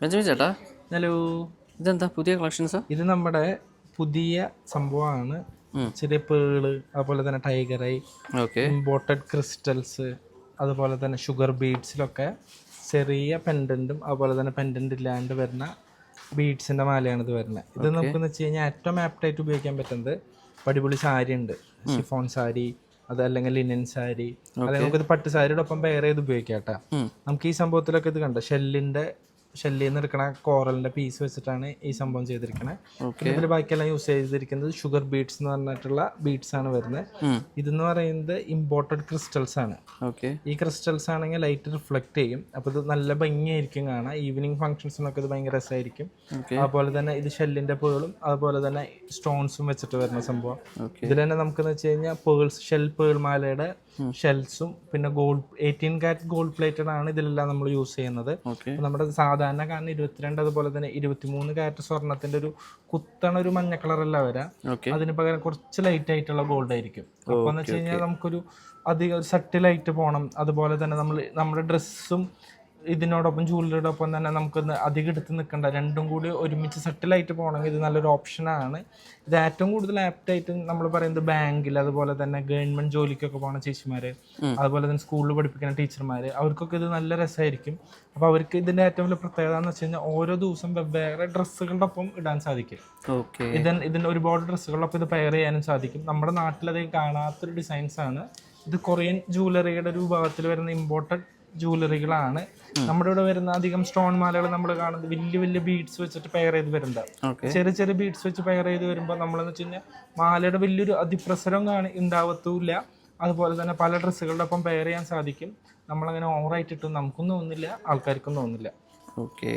Benjamin ചേട്ടാ, hello. ഇതെന്താ പുതിയ കളക്ഷൻസാ? ഇത് നമ്മുടെ പുതിയ സംഭവമാണ്. ചെറിയ പേള്, അതുപോലെ തന്നെ tiger I, okay imported crystals, അതുപോലെ തന്നെ ഷുഗർ ബീഡ്സിലൊക്കെ ചെറിയ പെൻഡൻറ്റും അതുപോലെ തന്നെ പെൻഡൻ്റ് ഇല്ലാണ്ട് വരുന്ന ബീഡ്സിൻ്റെ മാലയാണ് ഇത് വരുന്നത്. ഇത് നമുക്കെന്ന് വെച്ച് കഴിഞ്ഞാൽ ഏറ്റവും ആപ്റ്റായിട്ട് ഉപയോഗിക്കാൻ പറ്റുന്നത് അടിപൊളി സാരി ഉണ്ട്, ഷിഫോൺ സാരി, അതല്ലെങ്കിൽ ലിനൻ സാരി, അല്ലെങ്കിൽ നമുക്കിത് പട്ട് സാരിയുടെ ഒപ്പം പെയർ ചെയ്ത് ഉപയോഗിക്കാം കേട്ടോ. നമുക്ക് ഈ സംഭവത്തിലൊക്കെ ഇത് കണ്ട ഷെല്ലിൽ നിന്ന് എടുക്കണ കോറലിന്റെ പീസ് വെച്ചിട്ടാണ് ഈ സംഭവം ചെയ്തിരിക്കുന്നത്. ഇതിൽ ബാക്കിയെല്ലാം യൂസ് ചെയ്തിരിക്കുന്നത് ഷുഗർ ബീഡ്സ് എന്ന് പറഞ്ഞിട്ടുള്ള ബീഡ്സ് ആണ് വരുന്നത്. ഇതെന്ന് പറയുന്നത് ഇമ്പോർട്ടഡ് ക്രിസ്റ്റൽസ് ആണ്. ഈ ക്രിസ്റ്റൽസ് ആണെങ്കിൽ ലൈറ്റ് റിഫ്ലക്ട് ചെയ്യും, അപ്പോൾ ഇത് നല്ല ഭംഗിയായിരിക്കും കാണാം. ഈവനിങ് ഫംഗ്ഷൻസിനൊക്കെ ഇത് ഭയങ്കര രസമായിരിക്കും. അതുപോലെ തന്നെ ഇത് ഷെല്ലിന്റെ പേളും അതുപോലെ തന്നെ സ്റ്റോൺസും വെച്ചിട്ട് വരുന്ന സംഭവം. ഇതിൽ തന്നെ നമുക്കെന്ന് വെച്ച് കഴിഞ്ഞാൽ പേൾസ്, ഷെൽ പേൾ മാലയുടെ ഷെൽസും പിന്നെ ഗോൾഡ് 18 കാരറ്റ് ഗോൾഡ് പ്ലേറ്റഡ് ആണ് ഇതിലെല്ലാം നമ്മൾ യൂസ് ചെയ്യുന്നത്. നമ്മുടെ സാധാരണ കാരണം 22 അതുപോലെ തന്നെ 23 കാരറ്റ് സ്വർണത്തിന്റെ ഒരു കുത്തണ ഒരു മഞ്ഞ കളറല്ല വരാം. അതിന് പകരം കുറച്ച് ലൈറ്റ് ആയിട്ടുള്ള ഗോൾഡ് ആയിരിക്കും. അപ്പൊ എന്ന് വെച്ച് കഴിഞ്ഞാൽ നമുക്കൊരു അധികം സട്ടിലായിട്ട് പോകണം. അതുപോലെ തന്നെ നമ്മുടെ ഡ്രസ്സും ഇതിനോടൊപ്പം ജ്വല്ലറിയുടെ ഒപ്പം തന്നെ നമുക്കൊന്ന് അധികം എടുത്ത് നിൽക്കണ്ട, രണ്ടും കൂടി ഒരുമിച്ച് സെറ്റിലായിട്ട് പോകണമെങ്കിൽ ഇത് നല്ലൊരു ഓപ്ഷനാണ്. ഇത് ഏറ്റവും കൂടുതൽ ആപ്റ്റായിട്ട് നമ്മൾ പറയുന്നത് ബാങ്കിൽ, അതുപോലെ തന്നെ ഗവൺമെന്റ് ജോലിക്കൊക്കെ പോകുന്ന ചേച്ചിമാര്, അതുപോലെ തന്നെ സ്കൂളിൽ പഠിപ്പിക്കുന്ന ടീച്ചർമാര്, അവർക്കൊക്കെ ഇത് നല്ല രസമായിരിക്കും. അപ്പോൾ അവർക്ക് ഇതിന്റെ ഏറ്റവും വലിയ പ്രത്യേകത എന്ന് വെച്ച് കഴിഞ്ഞാൽ ഓരോ ദിവസം വെവ്വേറെ ഡ്രസ്സുകളുടെ ഒപ്പം ഇടാൻ സാധിക്കും. ഇതിന് ഒരുപാട് ഡ്രസ്സുകളുടെ ഒപ്പം ഇത് പെയർ ചെയ്യാനും സാധിക്കും. നമ്മുടെ നാട്ടിലധികം കാണാത്തൊരു ഡിസൈൻസ് ആണ് ഇത്. കൊറിയൻ ജ്വല്ലറിയുടെ ഒരു വിഭാഗത്തിൽ വരുന്ന ഇമ്പോർട്ടഡ് ജ്വല്ലറികളാണ്. നമ്മുടെ ഇവിടെ വരുന്ന അധികം സ്റ്റോൺ മാലകൾ നമ്മൾ കാണുന്നത് വലിയ വലിയ ബീഡ്സ് വെച്ചിട്ട് പെയർ ചെയ്ത് വരുന്നത്. ചെറിയ ചെറിയ ബീഡ്സ് വെച്ച് പെയർ ചെയ്ത് വരുമ്പോൾ നമ്മളെന്ന് വെച്ച് കഴിഞ്ഞാൽ മാലയുടെ വലിയൊരു അതിപ്രസരം ഉണ്ടാവത്തുമില്ല. അതുപോലെ തന്നെ പല ഡ്രസ്സുകളുടെ ഒപ്പം പെയർ ചെയ്യാൻ സാധിക്കും. നമ്മളങ്ങനെ ഓവറായിട്ടിട്ടും നമുക്കൊന്നും തോന്നുന്നില്ല, ആൾക്കാർക്കും തോന്നുന്നില്ല. ഓക്കെ.